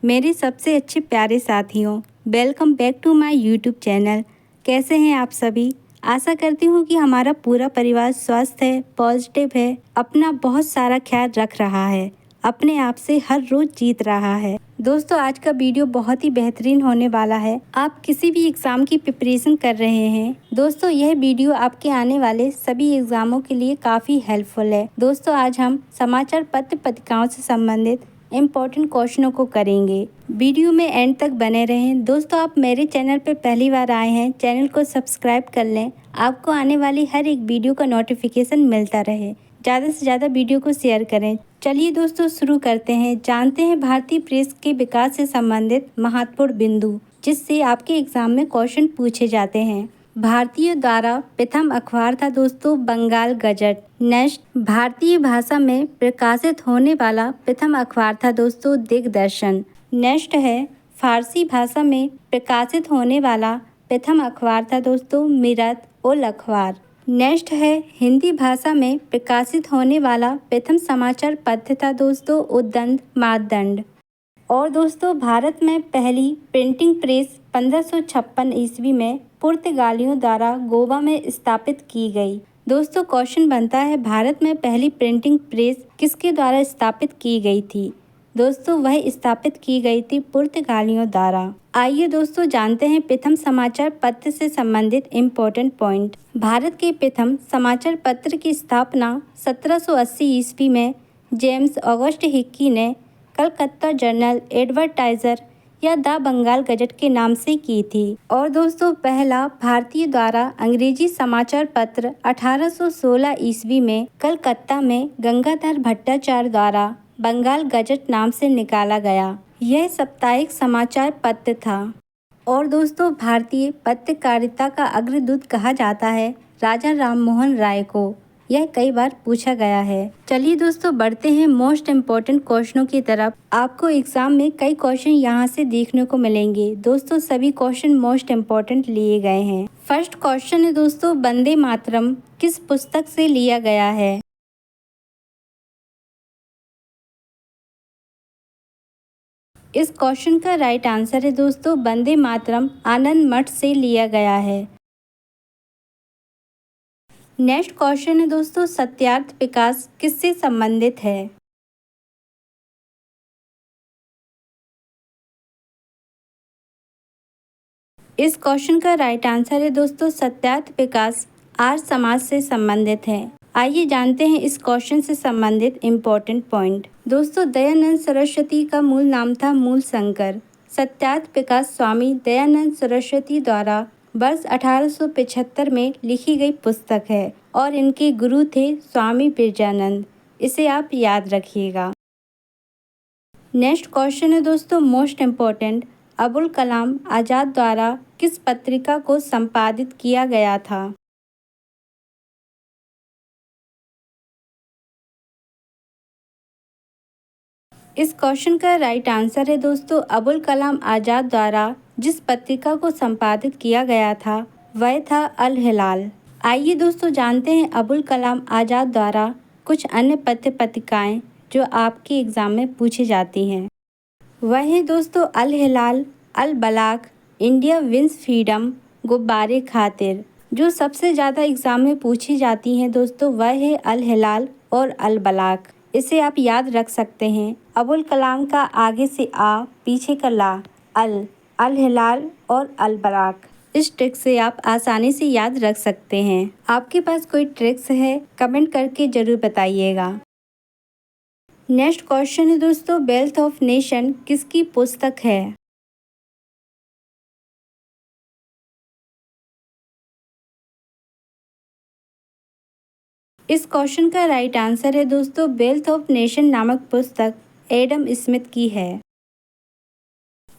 मेरे सबसे अच्छे प्यारे साथियों, welcome back to my YouTube channel. कैसे हैं आप सभी? आशा करती हूँ कि हमारा पूरा परिवार स्वस्थ है, पॉजिटिव है, अपना बहुत सारा ख्याल रख रहा है, अपने आप से हर रोज़ जीत रहा है। दोस्तों, आज का वीडियो बहुत ही बेहतरीन होने वाला है। आप किसी भी एग्ज़ाम की प्रिपरेशन कर रहे हैं, दोस्तों यह वीडियो आपके आने वाले सभी एग्ज़ामों के लिए काफ़ी हेल्पफुल है। दोस्तों, आज हम समाचार पत्र पत्रिकाओं से संबंधित इम्पोर्टेंट क्वेश्चनों को करेंगे। वीडियो में एंड तक बने रहें। दोस्तों, आप मेरे चैनल पर पहली बार आए हैं, चैनल को सब्सक्राइब कर लें, आपको आने वाली हर एक वीडियो का नोटिफिकेशन मिलता रहे। ज़्यादा से ज़्यादा वीडियो को शेयर करें। चलिए दोस्तों, शुरू करते हैं। जानते हैं भारतीय प्रेस के विकास से संबंधित महत्वपूर्ण बिंदु, जिससे आपके एग्जाम में क्वेश्चन पूछे जाते हैं। भारतीय द्वारा प्रथम अखबार था दोस्तों बंगाल गजट। नेक्स्ट, भारतीय भाषा में प्रकाशित होने वाला प्रथम अखबार था दोस्तों दिग्दर्शन। नेक्स्ट है, फारसी भाषा में प्रकाशित होने वाला प्रथम अखबार था दोस्तों मिरत उल अखबार। नेक्स्ट है, हिंदी भाषा में प्रकाशित होने वाला प्रथम समाचार पत्र था दोस्तों उद्दंड मानदंड। और दोस्तों, भारत में पहली प्रिंटिंग प्रेस 1556 ईस्वी में पुर्तगालियों द्वारा गोवा में स्थापित की गई। दोस्तों, क्वेश्चन बनता है, भारत में पहली प्रिंटिंग प्रेस किसके द्वारा स्थापित की गई थी? दोस्तों, वह स्थापित की गई थी पुर्तगालियों द्वारा। आइए दोस्तों, जानते हैं प्रथम समाचार पत्र से संबंधित इम्पोर्टेंट पॉइंट। भारत के प्रथम समाचार पत्र की स्थापना 1780 ईस्वी में जेम्स ऑगस्ट हिक्की ने कलकत्ता जर्नल एडवर्टाइजर या द बंगाल गजट के नाम से की थी। और दोस्तों, पहला भारतीय द्वारा अंग्रेजी समाचार पत्र 1816 ईस्वी में कलकत्ता में गंगाधर भट्टाचार्य द्वारा बंगाल गजट नाम से निकाला गया। यह साप्ताहिक समाचार पत्र था। और दोस्तों, भारतीय पत्रकारिता का अग्रदूत कहा जाता है राजा राममोहन राय को। यह कई बार पूछा गया है। चलिए दोस्तों, बढ़ते हैं मोस्ट इम्पोर्टेंट क्वेश्चनों की तरफ। आपको एग्जाम में कई क्वेश्चन यहाँ से देखने को मिलेंगे। दोस्तों, सभी क्वेश्चन मोस्ट इम्पोर्टेंट लिए गए हैं। फर्स्ट क्वेश्चन है दोस्तों, वंदे मातरम किस पुस्तक से लिया गया है? इस क्वेश्चन का राइट आंसर है दोस्तों, वंदे मातरम आनंद मठ से लिया गया है। नेक्स्ट क्वेश्चन है दोस्तों, सत्यार्थ विकास किससे संबंधित है? इस क्वेश्चन का राइट आंसर है दोस्तों, सत्यार्थ विकास आर्य समाज से संबंधित है। आइए जानते हैं इस क्वेश्चन से संबंधित इम्पोर्टेंट पॉइंट। दोस्तों, दयानंद सरस्वती का मूल नाम था मूल शंकर। सत्यार्थ विकास स्वामी दयानंद सरस्वती द्वारा वर्ष 1875 में लिखी गई पुस्तक है और इनके गुरु थे स्वामी बिरजानंद। इसे आप याद रखिएगा। नेक्स्ट क्वेश्चन है दोस्तों, मोस्ट इम्पोर्टेंट, अबुल कलाम आज़ाद द्वारा किस पत्रिका को संपादित किया गया था? इस क्वेश्चन का राइट आंसर है दोस्तों, अबुल कलाम आज़ाद द्वारा जिस पत्रिका को संपादित किया गया था वह था अल हिलाल। आइए दोस्तों, जानते हैं अबुल कलाम आज़ाद द्वारा कुछ अन्य पत्र पत्रिकाएं जो आपके एग्जाम में पूछी जाती हैं। वह है दोस्तों अल हिलाल, अल बलाग, इंडिया विंस फ्रीडम, गुब्बारे खातिर। जो सबसे ज़्यादा एग्ज़ाम में पूछी जाती हैं दोस्तों वह है अल हिलाल और अल बलाग। इसे आप याद रख सकते हैं। अबुल कलाम का आगे से आ, पीछे का ला, अल हिलाल और अल बलाग। इस ट्रिक से आप आसानी से याद रख सकते हैं। आपके पास कोई ट्रिक्स है कमेंट करके ज़रूर बताइएगा। नेक्स्ट क्वेश्चन है दोस्तों, वेल्थ ऑफ नेशन किसकी पुस्तक है? इस क्वेश्चन का राइट आंसर है दोस्तों, वेल्थ ऑफ नेशन नामक पुस्तक एडम स्मिथ की है।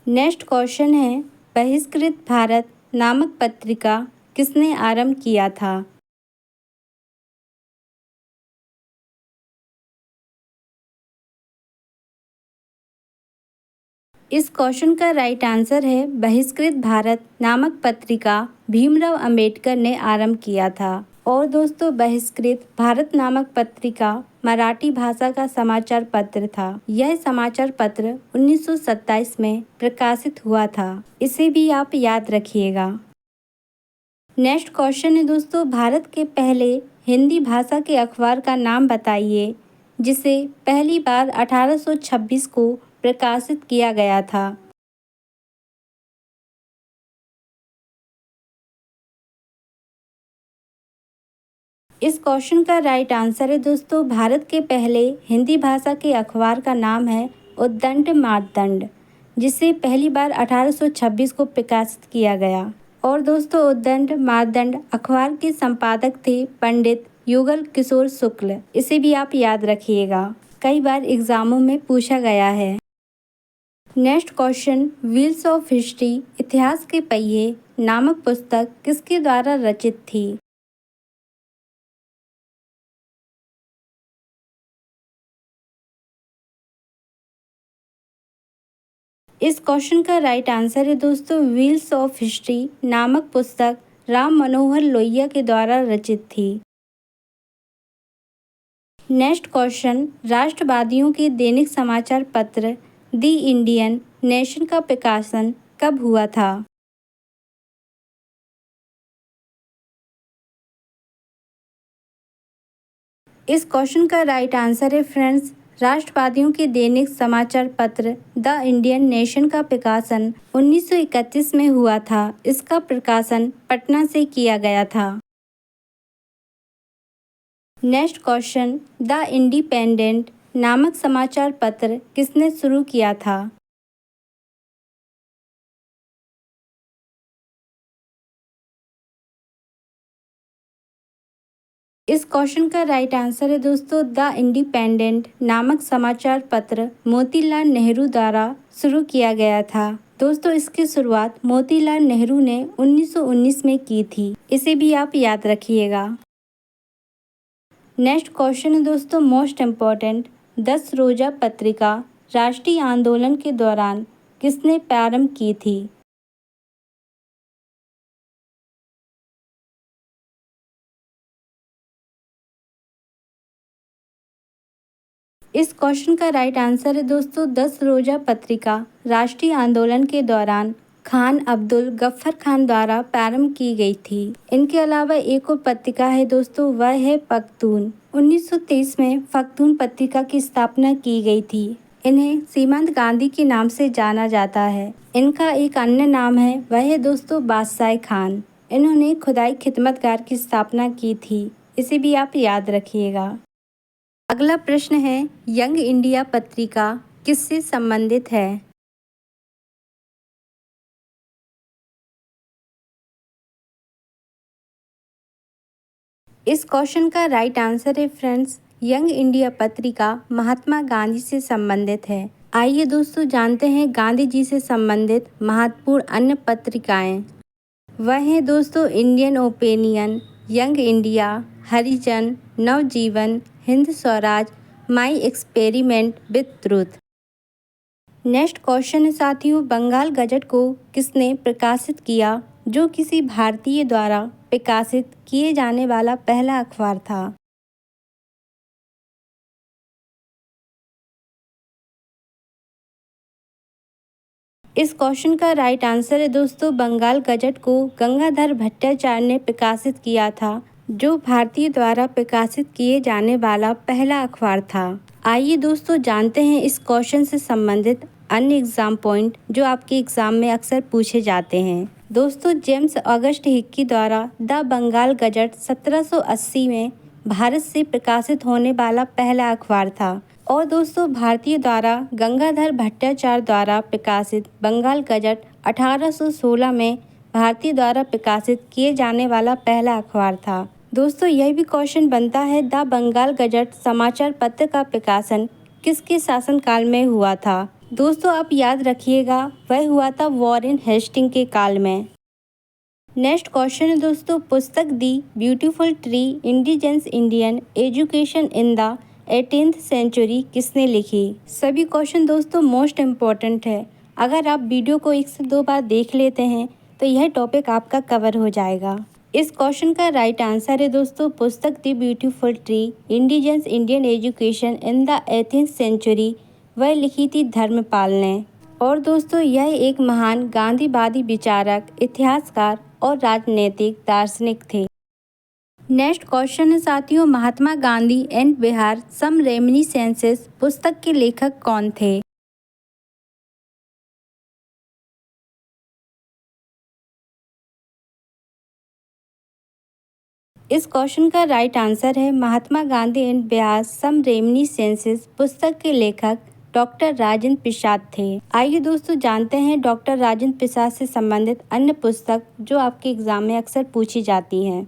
नेक्स्ट क्वेश्चन है, बहिष्कृत भारत नामक पत्रिका किसने आरंभ किया था? इस क्वेश्चन का राइट आंसर है, बहिष्कृत भारत नामक पत्रिका भीमराव अंबेडकर ने आरंभ किया था। और दोस्तों बहिष्कृत भारत नामक पत्रिका मराठी भाषा का समाचार पत्र था। यह समाचार पत्र 1927 में प्रकाशित हुआ था। इसे भी आप याद रखिएगा। नेक्स्ट क्वेश्चन है दोस्तों, भारत के पहले हिंदी भाषा के अखबार का नाम बताइए जिसे पहली बार 1826 को प्रकाशित किया गया था। इस क्वेश्चन का राइट आंसर है दोस्तों, भारत के पहले हिंदी भाषा के अखबार का नाम है उद्दंड मार्तंड, जिसे पहली बार 1826 को प्रकाशित किया गया। और दोस्तों उद्दंड मार्तंड अखबार के संपादक थे पंडित युगल किशोर शुक्ल। इसे भी आप याद रखिएगा, कई बार एग्जामों में पूछा गया है। Next question, wheels of history इतिहास के पहिए नामक पुस्तक किसके द्वारा रचित थी। इस क्वेश्चन का राइट आंसर है दोस्तों, व्हील्स ऑफ हिस्ट्री नामक पुस्तक राम मनोहर लोहिया के द्वारा रचित थी। नेक्स्ट क्वेश्चन, राष्ट्रवादियों के दैनिक समाचार पत्र द इंडियन नेशन का प्रकाशन कब हुआ था। इस क्वेश्चन का राइट आंसर है फ्रेंड्स, राष्ट्रवादियों के दैनिक समाचार पत्र द इंडियन नेशन का प्रकाशन 1931 में हुआ था। इसका प्रकाशन पटना से किया गया था। नेक्स्ट क्वेश्चन, द इंडिपेंडेंट नामक समाचार पत्र किसने शुरू किया था। इस क्वेश्चन का राइट आंसर है दोस्तों, द इंडिपेंडेंट नामक समाचार पत्र मोतीलाल नेहरू द्वारा शुरू किया गया था। दोस्तों इसकी शुरुआत मोतीलाल नेहरू ने 1919 में की थी। इसे भी आप याद रखिएगा। नेक्स्ट क्वेश्चन है दोस्तों, मोस्ट इम्पॉर्टेंट, 10 रोजा पत्रिका राष्ट्रीय आंदोलन के दौरान किसने प्रारंभ की थी। इस क्वेश्चन का राइट आंसर है दोस्तों, 10 रोजा पत्रिका राष्ट्रीय आंदोलन के दौरान खान अब्दुल गफ्फर खान द्वारा प्रारंभ की गई थी। इनके अलावा एक और पत्रिका है दोस्तों, वह है पख्तून। 1923 में पख्तून पत्रिका की स्थापना की गई थी। इन्हें सीमांत गांधी के नाम से जाना जाता है। इनका एक अन्य नाम है, वह है दोस्तों बादशाह खान। इन्होंने खुदाई खिदमतगार की स्थापना की थी। इसे भी आप याद रखिएगा। अगला प्रश्न है, यंग इंडिया पत्रिका किससे संबंधित है। इस क्वेश्चन का राइट आंसर है फ्रेंड्स, यंग इंडिया पत्रिका महात्मा गांधी से संबंधित है। आइए दोस्तों जानते हैं गांधी जी से संबंधित महत्वपूर्ण अन्य पत्रिकाएं। वह हैं दोस्तों Indian Opinion, Young India, Harijan, Navajivan, Hind Swaraj, my experiment with truth. Next question है साथियों, बंगाल गजट को किसने प्रकाशित किया, जो किसी भारतीय द्वारा प्रकाशित किए जाने वाला पहला अखबार था। इस क्वेश्चन का राइट आंसर है दोस्तों, बंगाल गजट को गंगाधर भट्टाचार्य ने प्रकाशित किया था, जो भारतीय द्वारा प्रकाशित किए जाने वाला पहला अखबार था। आइए दोस्तों जानते हैं इस क्वेश्चन से संबंधित अन्य एग्जाम पॉइंट जो आपके एग्जाम में अक्सर पूछे जाते हैं। दोस्तों जेम्स ऑगस्ट हिक्की द्वारा द बंगाल गजट 1780 में भारत से प्रकाशित होने वाला पहला अखबार था। और दोस्तों भारतीय द्वारा गंगाधर भट्टाचार्य द्वारा प्रकाशित बंगाल गजट 1816 में भारतीय द्वारा प्रकाशित किए जाने वाला पहला अखबार था। दोस्तों यह भी क्वेश्चन बनता है, द बंगाल गजट समाचार पत्र का प्रकाशन किसके शासनकाल में हुआ था। दोस्तों आप याद रखिएगा, वह हुआ था वॉरेन हेस्टिंग के काल में। नेक्स्ट क्वेश्चन है दोस्तों, पुस्तक the beautiful tree indigenous Indian education in the 18th century किसने लिखी। सभी क्वेश्चन दोस्तों मोस्ट इम्पॉर्टेंट है। अगर आप वीडियो को 1 से 2 बार देख लेते हैं तो यह टॉपिक आपका कवर हो जाएगा। इस क्वेश्चन का राइट आंसर है दोस्तों पुस्तक the beautiful tree indigenous Indian education in the 18th century. वह लिखी थी धर्मपाल ने। और दोस्तों यह एक महान गांधीवादी विचारक, इतिहासकार और राजनीतिक दार्शनिक थे। नेक्स्ट क्वेश्चन है साथियों, महात्मा Gandhi and Bihar some reminiscences पुस्तक के लेखक कौन थे? इस क्वेश्चन का राइट आंसर है महात्मा Gandhi and Bihar some reminiscences पुस्तक के लेखक डॉक्टर राजेंद्र प्रसाद थे। आइए दोस्तों जानते हैं डॉक्टर राजेंद्र प्रसाद से संबंधित अन्य पुस्तक जो आपके एग्जाम में अक्सर पूछी जाती हैं।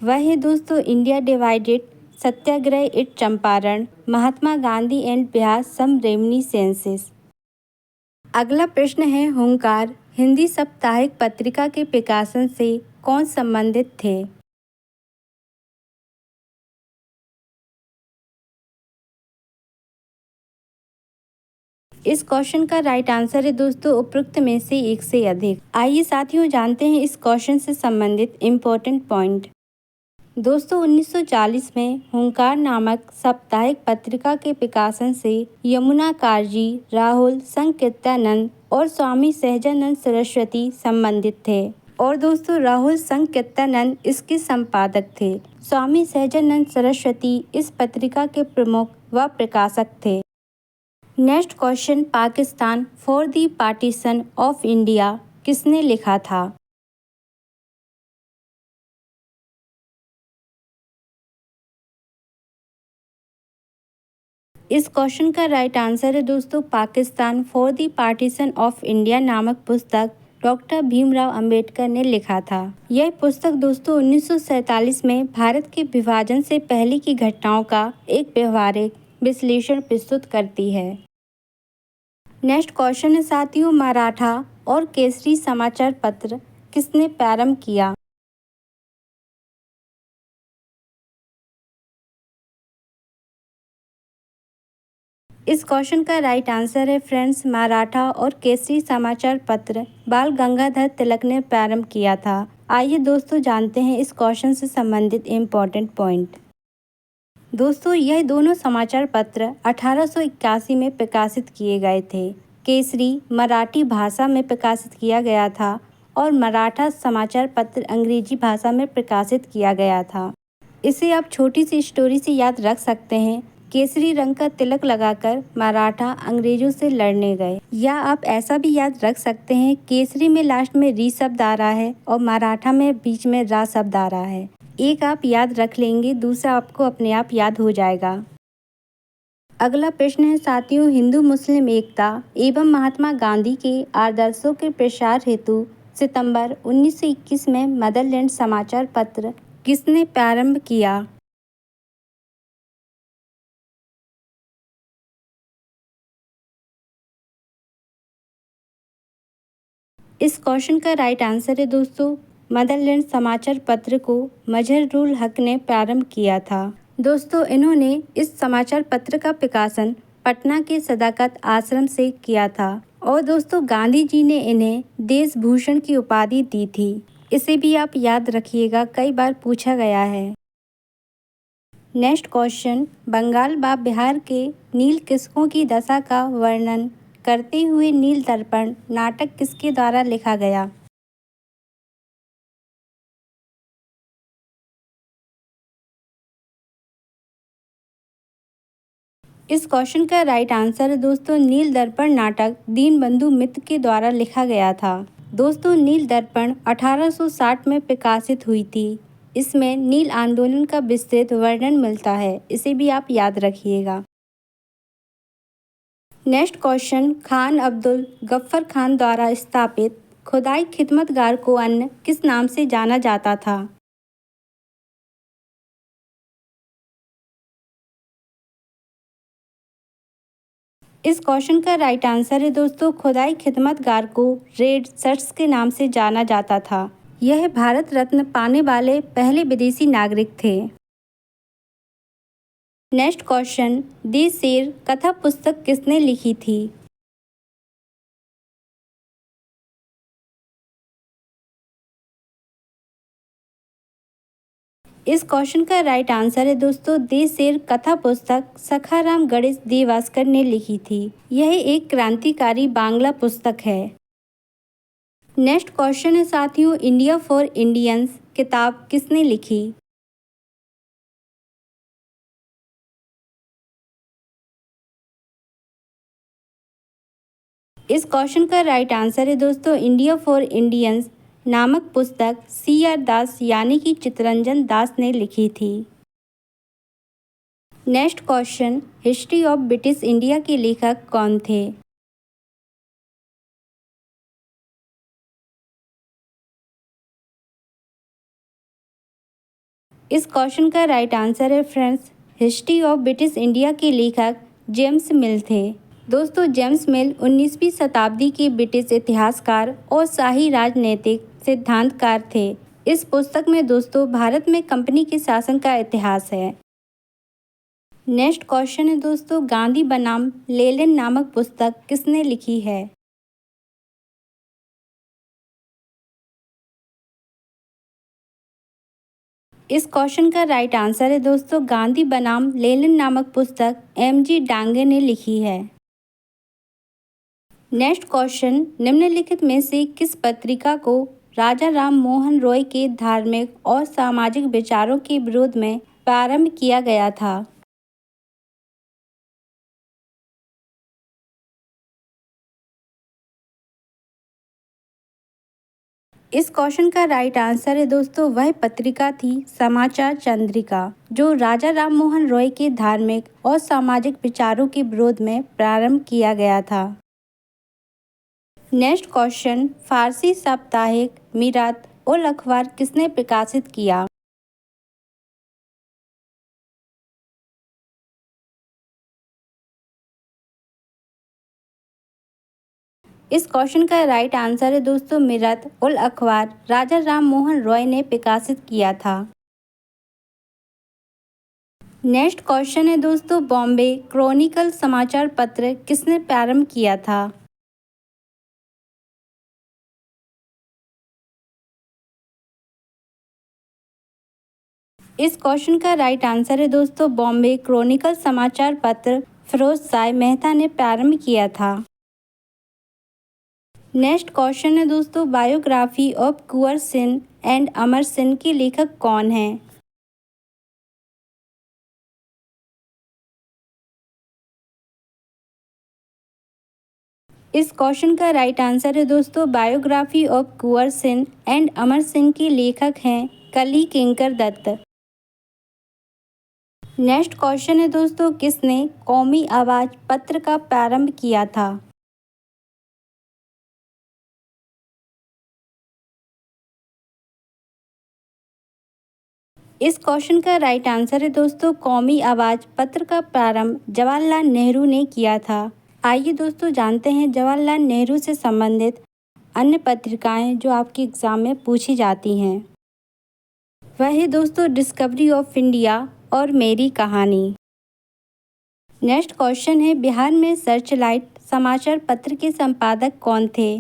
वह है दोस्तों India divided, Satyagraha at Champaran, Mahatma Gandhi and Bihar some reminiscences. अगला प्रश्न है हुंकार हिंदी साप्ताहिक पत्रिका के प्रकाशन से कौन संबंधित थे? इस क्वेश्चन का राइट आंसर है दोस्तों उपरोक्त में से एक से अधिक। आइए साथियों जानते हैं इस क्वेश्चन से संबंधित इम्पोर्टेंट पॉइंट। दोस्तों 1940 में हुंकार नामक साप्ताहिक पत्रिका के प्रकाशन से यमुना कारजी, राहुल संकीर्तनानंद और स्वामी सहजानंद सरस्वती संबंधित थे। और दोस्तों राहुल संकीर्तनानंद इसके संपादक थे। स्वामी सहजानंद सरस्वती इस पत्रिका के प्रमुख व प्रकाशक थे। Next question, Pakistan for the partition of India किसने लिखा था? इस क्वेश्चन का राइट आंसर है दोस्तों Pakistan for the partition of India नामक पुस्तक डॉक्टर भीमराव अंबेडकर ने लिखा था। यह पुस्तक दोस्तों 1947 में भारत के विभाजन से पहले की घटनाओं का एक व्यवहारिक विश्लेषण प्रस्तुत करती है। नेक्स्ट क्वेश्चन है साथियों, मराठा और केसरी समाचार पत्र किसने प्रारंभ किया? इस क्वेश्चन का राइट आंसर है फ्रेंड्स मराठा और केसरी समाचार पत्र बाल गंगाधर तिलक ने प्रारंभ किया था। आइए दोस्तों जानते हैं इस क्वेश्चन से संबंधित इम्पोर्टेंट पॉइंट। दोस्तों यह दोनों समाचार पत्र 1881 में प्रकाशित किए गए थे। केसरी मराठी भाषा में प्रकाशित किया गया था और मराठा समाचार पत्र अंग्रेजी भाषा में प्रकाशित किया गया था। इसे आप छोटी सी स्टोरी से याद रख सकते हैं। केसरी रंग का तिलक लगाकर मराठा अंग्रेजों से लड़ने गए। या आप ऐसा भी याद रख सकते हैं केसरी में लास्ट में री शब्द आ रहा है और मराठा में बीच में रा शब्द आ रहा है। एक आप याद रख लेंगे, दूसरा आपको अपने आप याद हो जाएगा। अगला प्रश्न है साथियों, हिंदू मुस्लिम एकता एवं महात्मा गांधी के आदर्शों के प्रसार हेतु सितंबर 1921 में मदरलैंड समाचार पत्र किसने प्रारंभ किया? इस क्वेश्चन का राइट आंसर है दोस्तों मदरलैंड समाचार पत्र को मजहरूल हक ने प्रारंभ किया था। दोस्तों इन्होंने इस समाचार पत्र का प्रकाशन पटना के सदाकत आश्रम से किया था और दोस्तों गांधी जी ने इन्हें देश भूषण की उपाधि दी थी। इसे भी आप याद रखिएगा, कई बार पूछा गया है। नेक्स्ट क्वेश्चन, बंगाल व बिहार के नील किस्कों की दशा का वर्णन करते हुए नील दर्पण नाटक किसके द्वारा लिखा गया? इस क्वेश्चन का राइट आंसर है दोस्तों नील दर्पण नाटक दीनबंधु मित्र के द्वारा लिखा गया था। दोस्तों नील दर्पण 1860 में प्रकाशित हुई थी। इसमें नील आंदोलन का विस्तृत वर्णन मिलता है, इसे भी आप याद रखिएगा। नेक्स्ट क्वेश्चन, खान अब्दुल गफ्फर खान द्वारा स्थापित खुदाई खिदमतगार को अन्य किस नाम से जाना जाता था? इस क्वेश्चन का राइट आंसर है दोस्तों खुदाई खिदमतगार को रेड शर्ट्स के नाम से जाना जाता था। यह भारत रत्न पाने वाले पहले विदेशी नागरिक थे। नेक्स्ट क्वेश्चन, दी शेर कथा पुस्तक किसने लिखी थी? इस क्वेश्चन का राइट आंसर है दोस्तों देशेर कथा पुस्तक सखाराम गणेश देवास्कर ने लिखी थी। यह एक क्रांतिकारी बांग्ला पुस्तक है। नेक्स्ट क्वेश्चन है साथियों, इंडिया फॉर इंडियंस किताब किसने लिखी? इस क्वेश्चन का राइट आंसर है दोस्तों इंडिया फॉर इंडियंस नामक पुस्तक CR दास यानी कि चित्तरंजन दास ने लिखी थी। Next question, history of British India के लेखक कौन थे? इस क्वेश्चन का राइट आंसर है friends, history of British India के लेखक जेम्स मिल थे। दोस्तों जेम्स मिल 19वीं शताब्दी के ब्रिटिश इतिहासकार और शाही राजनीतिक सिद्धांतकार थे। इस पुस्तक में दोस्तों भारत में कंपनी के शासन का इतिहास है। नेक्स्ट क्वेश्चन है दोस्तों, गांधी बनाम लेनिन नामक पुस्तक किसने लिखी है? इस क्वेश्चन का राइट आंसर है दोस्तों गांधी बनाम लेनिन नामक पुस्तक MG डांगे ने लिखी है। नेक्स्ट क्वेश्चन, निम्नलिखित में से किस पत्रिका को राजा राम मोहन रॉय के धार्मिक और सामाजिक विचारों के विरोध में प्रारंभ किया गया था? इस क्वेश्चन का राइट आंसर है दोस्तों वह पत्रिका थी समाचार चंद्रिका, जो राजा राम मोहन रॉय के धार्मिक और सामाजिक विचारों के विरोध में प्रारंभ किया गया था। नेक्स्ट क्वेश्चन, फारसी साप्ताहिक मीरात उल अखबार किसने प्रकाशित किया? इस क्वेश्चन का राइट आंसर है दोस्तों मीरत उल अखबार राजा राम मोहन रॉय ने प्रकाशित किया था। नेक्स्ट क्वेश्चन है दोस्तों, बॉम्बे क्रॉनिकल समाचार पत्र किसने प्रारंभ किया था? इस क्वेश्चन का राइट आंसर है दोस्तों बॉम्बे क्रॉनिकल समाचार पत्र फिरोज शाह मेहता ने प्रारंभ किया था। नेक्स्ट क्वेश्चन है दोस्तों, biography of Kunwar Singh and Amar Singh के लेखक कौन हैं? इस क्वेश्चन का राइट आंसर है दोस्तों biography of Kunwar Singh and Amar Singh के लेखक हैं कली किंकर दत्त। नेक्स्ट क्वेश्चन है दोस्तों, किसने कौमी आवाज पत्र का प्रारंभ किया था? इस क्वेश्चन का राइट आंसर है दोस्तों कौमी आवाज पत्र का प्रारंभ जवाहरलाल नेहरू ने किया था। आइए दोस्तों जानते हैं जवाहरलाल नेहरू से संबंधित अन्य पत्रिकाएं जो आपके एग्जाम में पूछी जाती हैं। वह है दोस्तों डिस्कवरी ऑफ इंडिया और मेरी कहानी। नेक्स्ट क्वेश्चन है, बिहार में सर्चलाइट समाचार पत्र के संपादक कौन थे?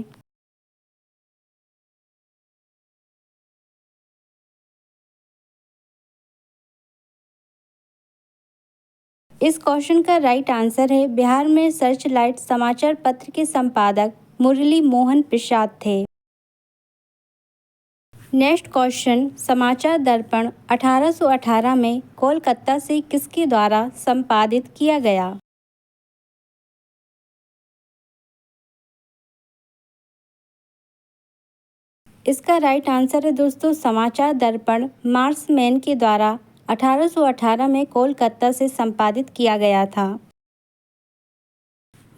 इस क्वेश्चन का राइट आंसर है बिहार में सर्चलाइट समाचार पत्र के संपादक मुरली मोहन प्रसाद थे। नेक्स्ट क्वेश्चन, समाचार दर्पण 1818 में कोलकाता से किसके द्वारा संपादित किया गया? इसका राइट आंसर है दोस्तों समाचार दर्पण मार्समैन के द्वारा 1818 में कोलकाता से संपादित किया गया था।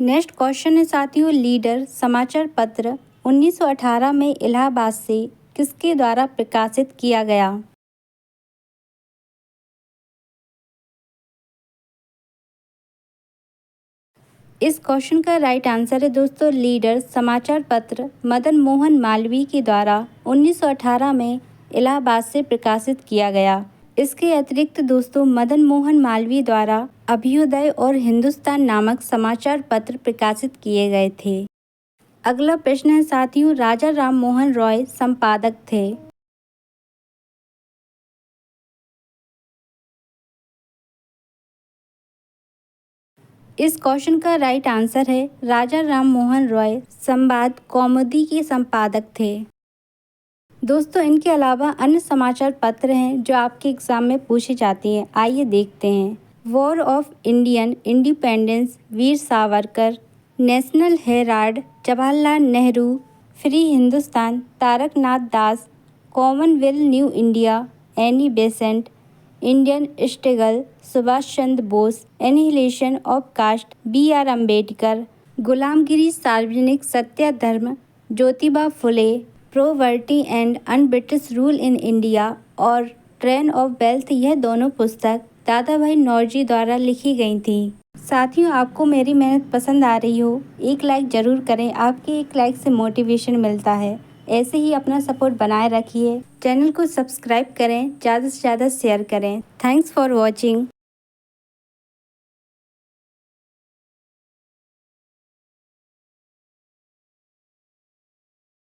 नेक्स्ट क्वेश्चन है साथियों, लीडर समाचार पत्र 1918 में इलाहाबाद से किसके द्वारा प्रकाशित किया गया? इस क्वेश्चन का राइट आंसर है दोस्तों लीडर समाचार पत्र मदन मोहन मालवीय के द्वारा 1918 में इलाहाबाद से प्रकाशित किया गया। इसके अतिरिक्त दोस्तों मदन मोहन मालवीय द्वारा अभ्युदय और हिंदुस्तान नामक समाचार पत्र प्रकाशित किए गए थे। अगला प्रश्न है साथियों, राजा राम मोहन रॉय संपादक थे। इस क्वेश्चन का राइट आंसर है राजा राम मोहन रॉय संवाद कौमुदी के संपादक थे। दोस्तों, इनके अलावा अन्य समाचार पत्र हैं जो आपके एग्जाम में पूछे जाती हैं। आइए देखते हैं। War of Indian independence, Veer Savarkar, national herald, Jawaharlal Nehru, free Hindustan, Taraknath Das, commonwealth new India, Annie Besant, Indian struggle, Subhash Chandra Bose, annihilation of caste, B.R. Ambedkar, Gulamgiri, Sarvajanik Satyadharma, Jyotiba Phule, poverty and un-British rule in India और ट्रेन ऑफ वेल्थ, यह दोनों पुस्तक दादा भाई नौरोजी द्वारा लिखी गई थी। साथियों, आपको मेरी मेहनत पसंद आ रही हो, एक लाइक ज़रूर करें। आपके एक लाइक से मोटिवेशन मिलता है। ऐसे ही अपना सपोर्ट बनाए रखिए। चैनल को सब्सक्राइब करें, ज़्यादा से ज़्यादा शेयर करें। Thanks for watching.